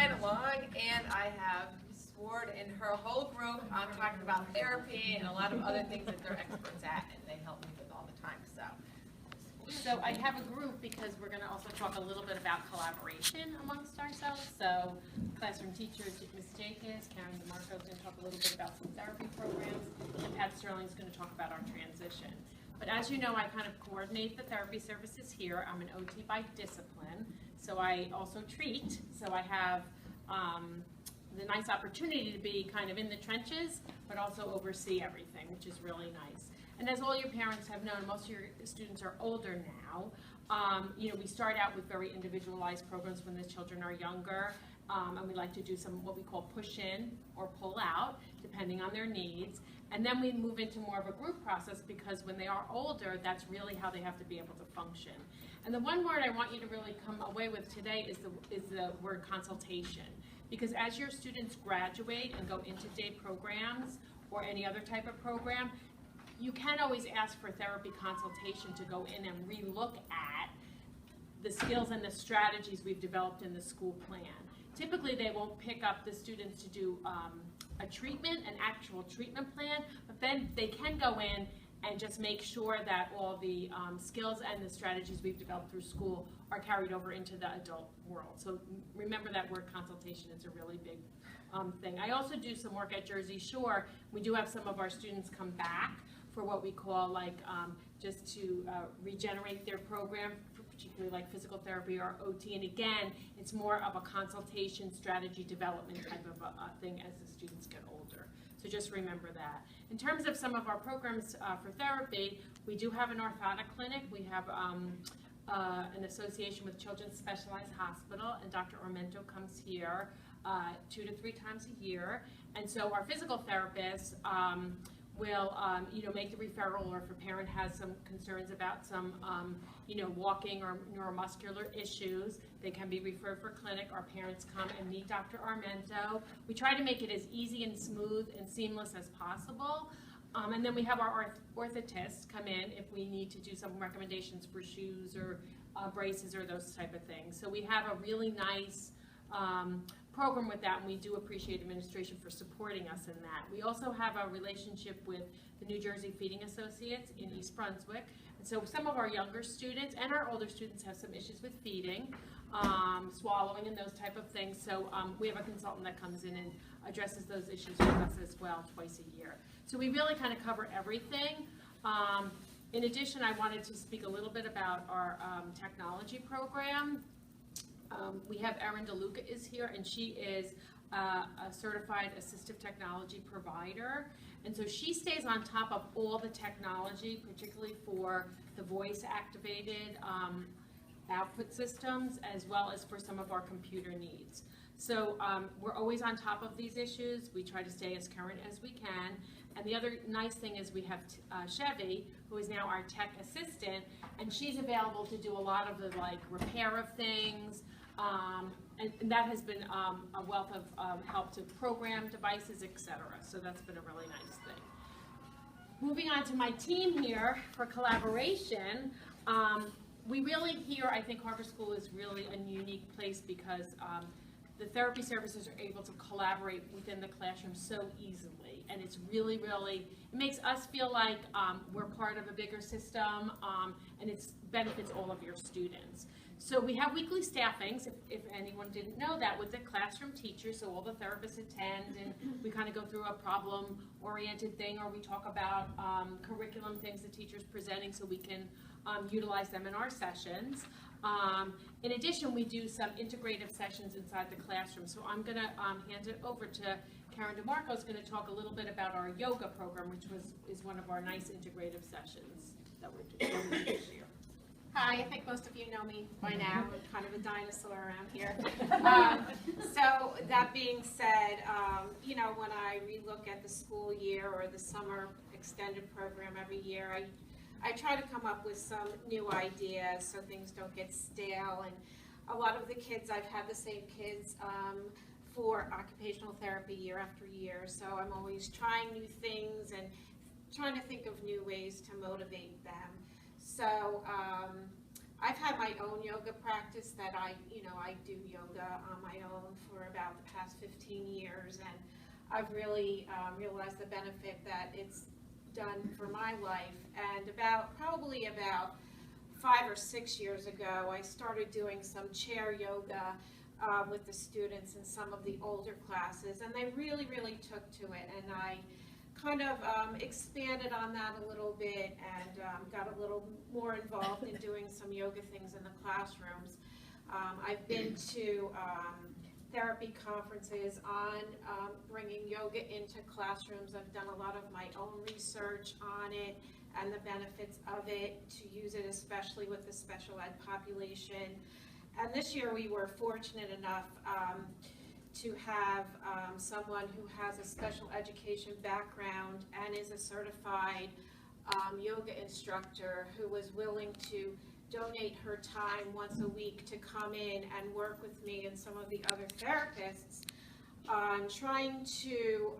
Diana Long, and I have Ms. Ward and her whole group. I'm talking about therapy and a lot of other things that they're experts at, and they help me with all the time. So I have a group because we're going to also talk a little bit about collaboration amongst ourselves. So classroom teacher Ms. Jecas, DeMarco is going to talk a little bit about some therapy programs, and Pat Sterling is going to talk about our transition. But as you know, I kind of coordinate the therapy services here. I'm an OT by discipline, so I also treat. So I have the nice opportunity to be kind of in the trenches, but also oversee everything, which is really nice. And as all your parents have known, most of your students are older now. You know, we start out with very individualized programs when the children are younger, and we like to do some what we call push in or pull out, depending on their needs. And then we move into more of a group process because when they are older, that's really how they have to be able to function. And the one word I want you to really come away with today is the word consultation. Because as your students graduate and go into day programs or any other type of program, you can always ask for therapy consultation to go in and relook at the skills and the strategies we've developed in the school plan. Typically, they won't pick up the students to do a treatment, an actual treatment plan, but then they can go in and just make sure that all the skills and the strategies we've developed through school are carried over into the adult world. So remember that word consultation is a really big thing. I also do some work at Jersey Shore. We do have some of our students come back for what we call like just to regenerate their program, particularly like physical therapy or OT. And again, it's more of a consultation strategy development type of a thing as the students get older. So just remember that. In terms of some of our programs for therapy, we do have an orthotic clinic. We have an association with Children's Specialized Hospital, and Dr. Armento comes here 2 to 3 times a year. And so our physical therapists will make the referral, or if a parent has some concerns about some walking or neuromuscular issues, they can be referred for clinic. Our parents come and meet Dr. Armento. We try to make it as easy and smooth and seamless as possible. And then we have our orthotists come in if we need to do some recommendations for shoes or braces or those type of things. So we have a really nice program with that, and we do appreciate administration for supporting us in that. We also have a relationship with the New Jersey Feeding Associates in East Brunswick. And so some of our younger students and our older students have some issues with feeding, swallowing and those type of things. So we have a consultant that comes in and addresses those issues with us as well twice a year. So we really kind of cover everything. In addition, I wanted to speak a little bit about our technology program. We have Erin DeLuca is here, and she is a certified assistive technology provider. And so she stays on top of all the technology, particularly for the voice-activated output systems, as well as for some of our computer needs. So we're always on top of these issues. We try to stay as current as we can. And the other nice thing is we have Chevy, who is now our tech assistant, and she's available to do a lot of the repair of things, and that has been a wealth of help to program devices, etc. So that's been a really nice thing. Moving on to my team here for collaboration, we really here, I think Harbor School is really a unique place because the therapy services are able to collaborate within the classroom so easily, and it's really, it makes us feel like we're part of a bigger system, and it benefits all of your students. So we have weekly staffings, if anyone didn't know that, with the classroom teachers, so all the therapists attend, and we kind of go through a problem-oriented thing, or we talk about curriculum things the teacher's presenting so we can utilize them in our sessions. In addition, we do some integrative sessions inside the classroom. So I'm going to hand it over to Karen DeMarco, who's going to talk a little bit about our yoga program, which is one of our nice integrative sessions that we're doing this year. Hi, I think most of you know me by now. I'm kind of a dinosaur around here. So that being said, when I relook at the school year or the summer extended program every year, I try to come up with some new ideas so things don't get stale. And a lot of the kids, I've had the same kids for occupational therapy year after year. So I'm always trying new things and trying to think of new ways to motivate them. So I've had my own yoga practice that I do yoga on my own for for about the past 15 years, and I've really realized the benefit that it's done for my life. And probably about 5 or 6 years ago, I started doing some chair yoga with the students in some of the older classes, and they really, really took to it, and I kind of expanded on that a little bit and got a little more involved in doing some yoga things in the classrooms. I've been to therapy conferences on bringing yoga into classrooms. I've done a lot of my own research on it and the benefits of it, to use it especially with the special ed population. And this year we were fortunate enough to have someone who has a special education background and is a certified yoga instructor, who was willing to donate her time once a week to come in and work with me and some of the other therapists on trying to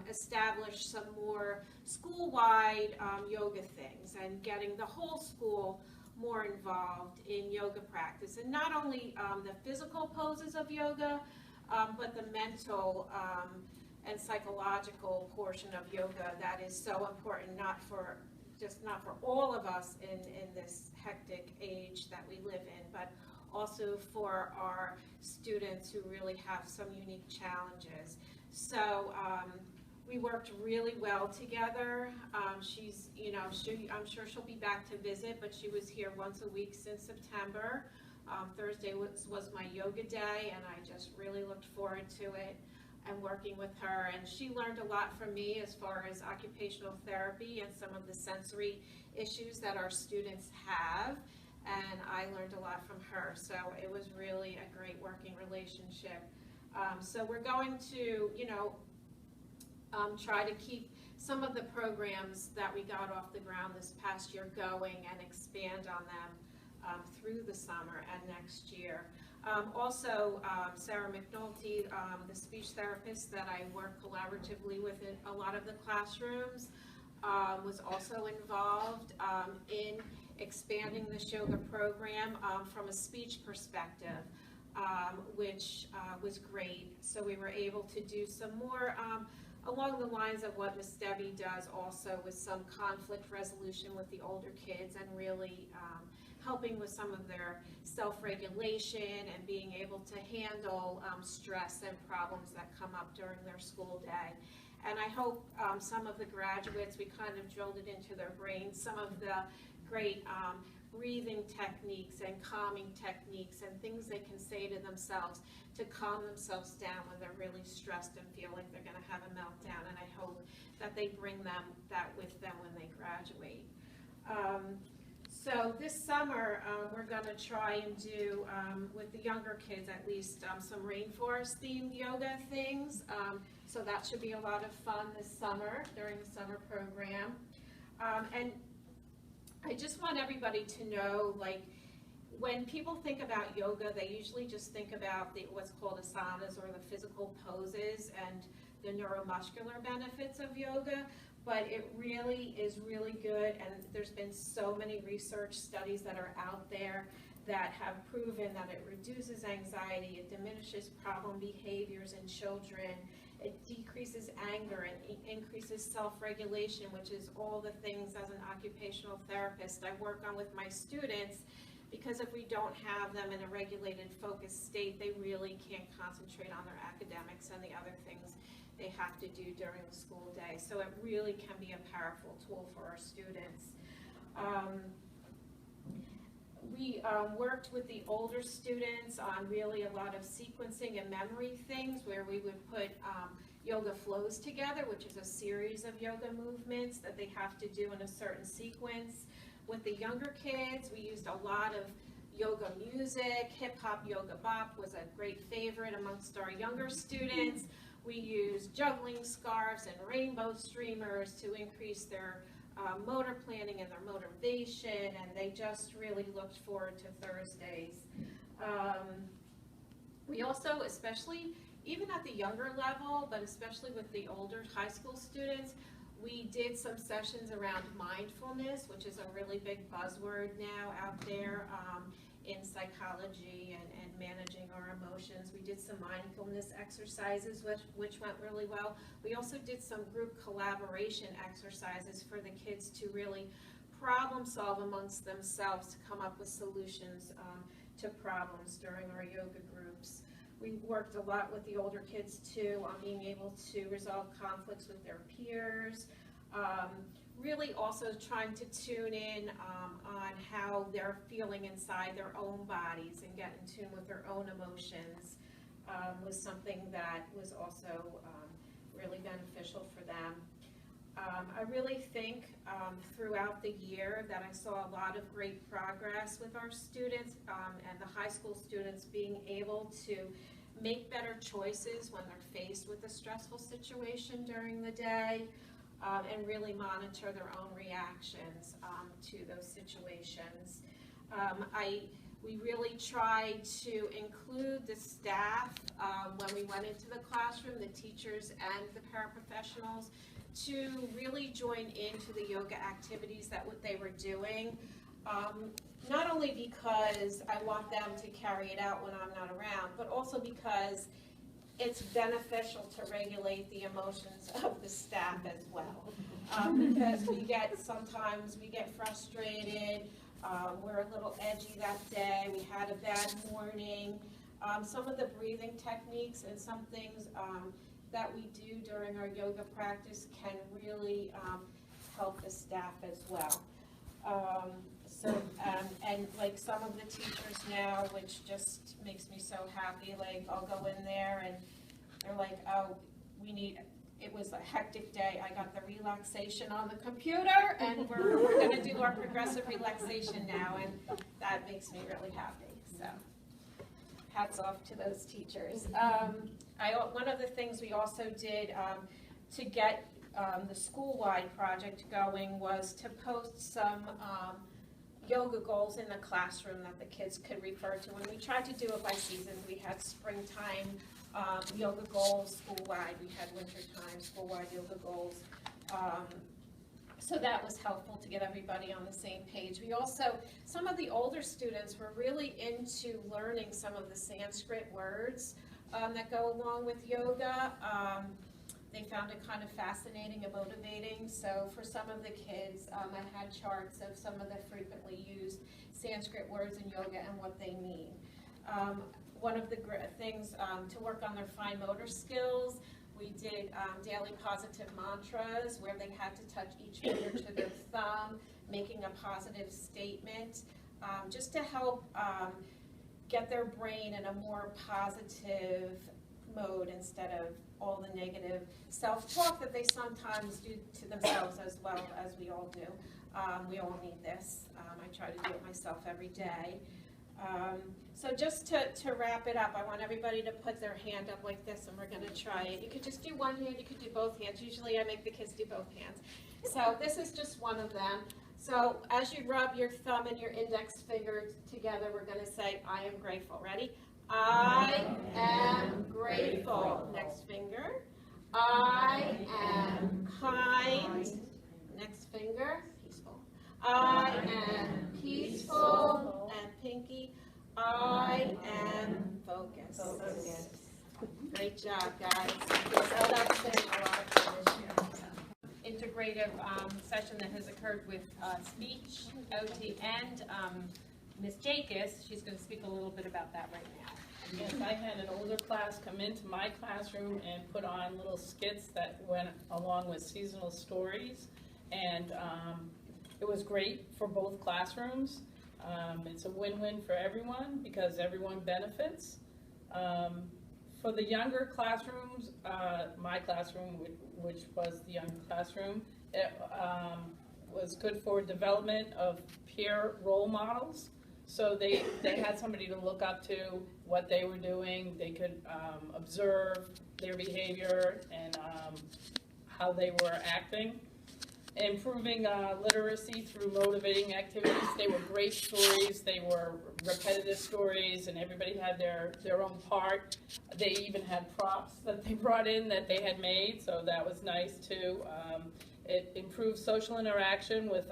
establish some more school-wide yoga things and getting the whole school more involved in yoga practice. And not only the physical poses of yoga, but the mental and psychological portion of yoga that is so important, not for all of us in this hectic age that we live in, but also for our students who really have some unique challenges. So we worked really well together. I'm sure she'll be back to visit, but she was here once a week since September. Thursday was my yoga day, and I just really looked forward to it and working with her. And she learned a lot from me as far as occupational therapy and some of the sensory issues that our students have, and I learned a lot from her. So it was really a great working relationship. So we're going to, try to keep some of the programs that we got off the ground this past year going and expand on them through the summer and next year. Also, Sarah McNulty, the speech therapist that I work collaboratively with in a lot of the classrooms, was also involved in expanding the yoga program from a speech perspective, which was great. So we were able to do some more along the lines of what Ms. Debbie does also, with some conflict resolution with the older kids, and really helping with some of their self-regulation and being able to handle stress and problems that come up during their school day. And I hope some of the graduates, we kind of drilled it into their brains, some of the great breathing techniques and calming techniques and things they can say to themselves to calm themselves down when they're really stressed and feel like they're going to have a meltdown. And I hope that they bring that with them when they graduate. So this summer, we're going to try and do, with the younger kids at least, some rainforest-themed yoga things. So that should be a lot of fun this summer, during the summer program. And I just want everybody to know, like, when people think about yoga, they usually just think about what's called asanas, or the physical poses, and the neuromuscular benefits of yoga. But it really is really good, and there's been so many research studies that are out there that have proven that it reduces anxiety, it diminishes problem behaviors in children, it decreases anger, and increases self-regulation, which is all the things as an occupational therapist I work on with my students, because if we don't have them in a regulated, focused state, they really can't concentrate on their academics and the other things they have to do during the school day. So it really can be a powerful tool for our students. We worked with the older students on really a lot of sequencing and memory things, where we would put yoga flows together, which is a series of yoga movements that they have to do in a certain sequence. With the younger kids, we used a lot of yoga music. Hip hop yoga bop was a great favorite amongst our younger students. We used juggling scarves and rainbow streamers to increase their motor planning and their motivation, and they just really looked forward to Thursdays. We also, especially, even at the younger level, but especially with the older high school students, we did some sessions around mindfulness, which is a really big buzzword now out there in psychology and managing our emotions. We did some mindfulness exercises, which went really well. We also did some group collaboration exercises for the kids to really problem solve amongst themselves to come up with solutions to problems during our yoga groups. We worked a lot with the older kids too on being able to resolve conflicts with their peers. Really also trying to tune in on how they're feeling inside their own bodies and get in tune with their own emotions was something that was also really beneficial for them. I really think throughout the year that I saw a lot of great progress with our students and the high school students being able to make better choices when they're faced with a stressful situation during the day, and really monitor their own reactions to those situations. We really tried to include the staff when we went into the classroom, the teachers and the paraprofessionals, to really join into the yoga activities that what they were doing. Not only because I want them to carry it out when I'm not around, but also because it's beneficial to regulate the emotions of the staff as well. Because sometimes we get frustrated, we're a little edgy that day, we had a bad morning. Some of the breathing techniques and some things that we do during our yoga practice can really help the staff as well. And like some of the teachers now, which just makes me so happy, like I'll go in there and they're like, oh, it was a hectic day. I got the relaxation on the computer and we're gonna do our progressive relaxation now, and that makes me really happy, so hats off to those teachers. One of the things we also did to get the school-wide project going was to post some yoga goals in the classroom that the kids could refer to. And we tried to do it by seasons. We had springtime yoga goals school-wide. We had wintertime school-wide yoga goals. So that was helpful to get everybody on the same page. We also, some of the older students were really into learning some of the Sanskrit words that go along with yoga. They found it kind of fascinating and motivating. So for some of the kids, I had charts of some of the frequently used Sanskrit words in yoga and what they mean. One of the things to work on their fine motor skills, we did daily positive mantras where they had to touch each finger to their thumb, making a positive statement, just to help get their brain in a more positive mode instead of all the negative self-talk that they sometimes do to themselves, as well as we all do. We all need this. I try to do it myself every day. So just to wrap it up, I want everybody to put their hand up like this, and we're going to try it. You could just do one hand, you could do both hands. Usually I make the kids do both hands. So this is just one of them. So as you rub your thumb and your index finger together, we're going to say, I am grateful. Ready? I am grateful. Next finger. I am kind. Next finger. Peaceful. I am peaceful. And pinky. I am focused. Great job, guys. So that's been a lot of fun. Integrative session that has occurred with speech, OT, and Ms. Jecas. She's going to speak a little bit about that right now. Yes, I had an older class come into my classroom and put on little skits that went along with seasonal stories, and it was great for both classrooms. It's a win-win for everyone because everyone benefits. For the younger classrooms, my classroom, which was the young classroom, it was good for development of peer role models. So they had somebody to look up to, what they were doing. They could observe their behavior and how they were acting. Improving literacy through motivating activities. They were great stories. They were repetitive stories, and everybody had their own part. They even had props that they brought in that they had made, so that was nice too. It improves social interaction with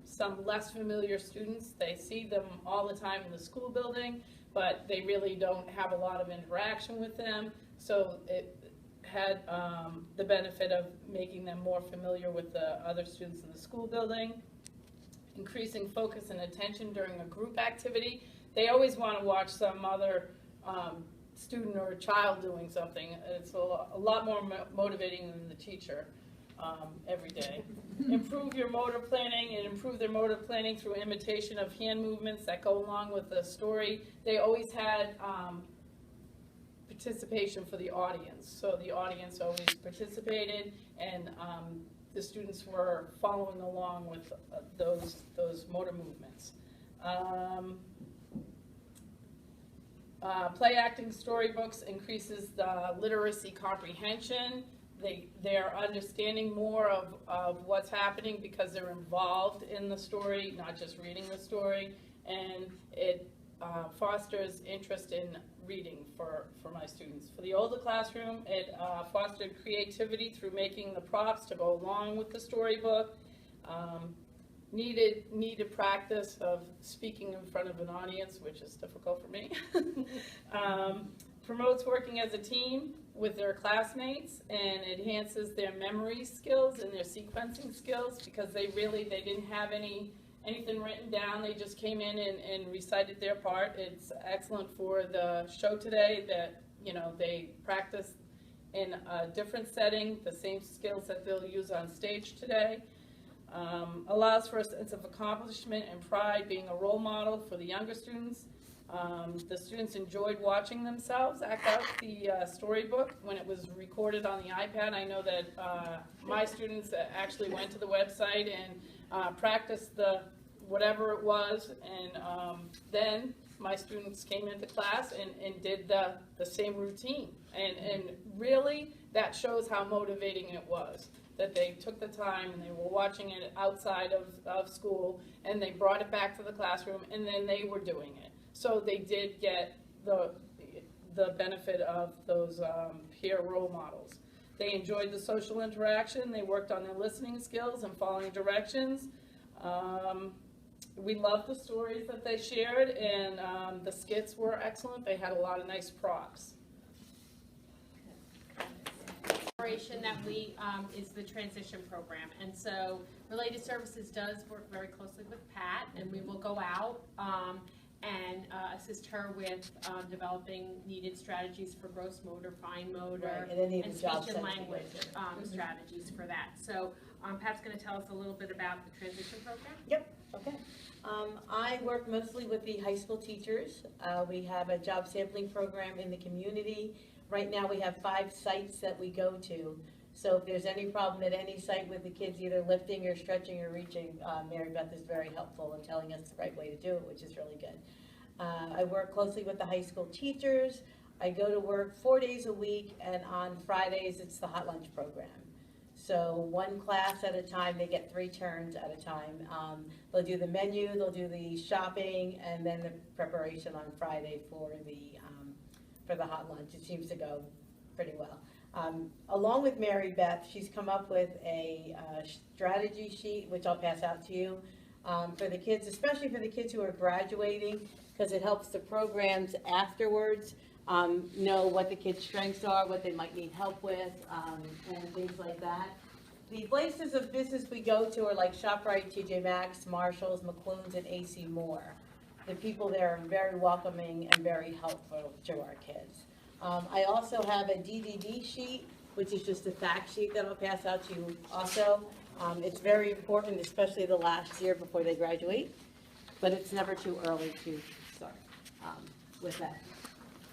some less familiar students. They see them all the time in the school building, but they really don't have a lot of interaction with them. So it had the benefit of making them more familiar with the other students in the school building. Increasing focus and attention during a group activity. They always want to watch some other student or child doing something. It's a lot more motivating than the teacher every day. Improve your motor planning and improve their motor planning through imitation of hand movements that go along with the story. They always had participation for the audience. So the audience always participated, and the students were following along with those motor movements. Play acting storybooks increases the literacy comprehension. They're understanding more of what's happening because they're involved in the story, not just reading the story, and it fosters interest in reading for my students. For the older classroom, it fostered creativity through making the props to go along with the storybook. Needed practice of speaking in front of an audience, which is difficult for me. Promotes working as a team with their classmates, and enhances their memory skills and their sequencing skills, because they didn't have anything written down. They just came in and recited their part. It's excellent for the show today that, they practice in a different setting, the same skills that they'll use on stage today. Allows for a sense of accomplishment and pride, being a role model for the younger students. The students enjoyed watching themselves act out the storybook when it was recorded on the iPad. I know that my students actually went to the website and practiced whatever it was, and then my students came into class and did the same routine. And really, that shows how motivating it was, that they took the time and they were watching it outside of school, and they brought it back to the classroom, and then they were doing it. So they did get the benefit of those peer role models. They enjoyed the social interaction. They worked on their listening skills and following directions. We loved the stories that they shared, and the skits were excellent. They had a lot of nice props. That we is the transition program, and so Related Services does work very closely with Pat, and we will go out and assist her with developing needed strategies for gross motor, fine motor, right, and speech and language strategies for that. So Pat's going to tell us a little bit about the transition program. Yep, okay. I work mostly with the high school teachers. We have a job sampling program in the community. Right now we have 5 sites that we go to. So if there's any problem at any site with the kids either lifting or stretching or reaching, Mary Beth is very helpful in telling us the right way to do it, which is really good. I work closely with the high school teachers. I go to work 4 days a week, and on Fridays it's the hot lunch program. So 1 class at a time, they get 3 turns at a time. They'll do the menu, they'll do the shopping, and then the preparation on Friday for the hot lunch. It seems to go pretty well. Along with Mary Beth, she's come up with a strategy sheet, which I'll pass out to you, for the kids, especially for the kids who are graduating, because it helps the programs afterwards know what the kids' strengths are, what they might need help with, and things like that. The places of business we go to are like ShopRite, TJ Maxx, Marshalls, McClune's, and AC Moore. The people there are very welcoming and very helpful to our kids. I also have a DDD sheet, which is just a fact sheet that I'll pass out to you also. It's very important, especially the last year before they graduate, but it's never too early to start with that.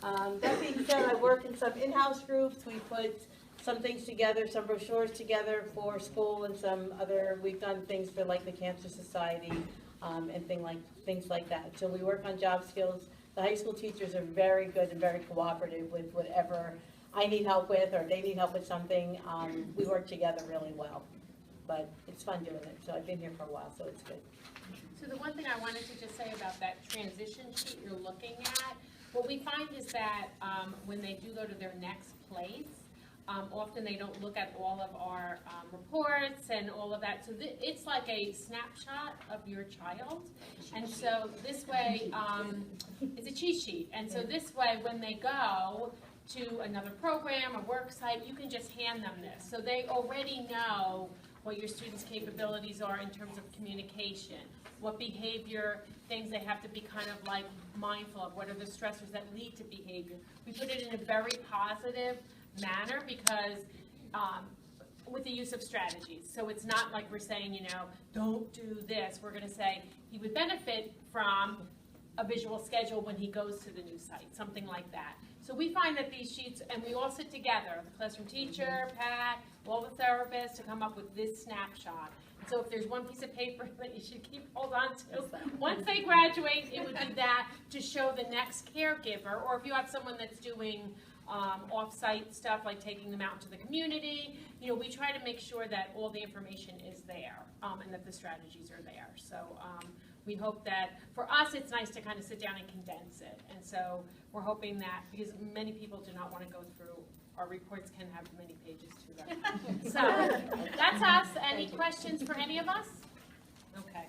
That being said, I work in some in-house groups. We put some things together, some brochures together for school, and some other, we've done things for like the Cancer Society and things like that. So we work on job skills. The high school teachers are very good and very cooperative with whatever I need help with or they need help with something. We work together really well, but it's fun doing it. So I've been here for a while, so it's good. So the one thing I wanted to just say about that transition sheet you're looking at, what we find is that when they do go to their next place, Often they don't look at all of our reports and all of that. So it's like a snapshot of your child. And so this way, it's a cheat sheet. And so this way, when they go to another program or work site, you can just hand them this. So they already know what your students' capabilities are in terms of communication, what behavior things they have to be kind of like mindful of, what are the stressors that lead to behavior. We put it in a very positive manner because with the use of strategies. So it's not like we're saying, you know, don't do this. We're going to say he would benefit from a visual schedule when he goes to the new site, something like that. So we find that these sheets, and we all sit together, the classroom teacher, Pat, all the therapists, to come up with this snapshot. So if there's one piece of paper that you should keep hold on to, once they graduate, it would be that to show the next caregiver, or if you have someone that's doing off-site stuff like taking them out into the community, you know, we try to make sure that all the information is there and that the strategies are there. So we hope that, for us, it's nice to kind of sit down and condense it. And so we're hoping that, because many people do not want to go through, our reports can have many pages to them. So that's us. Any questions for any of us? Okay.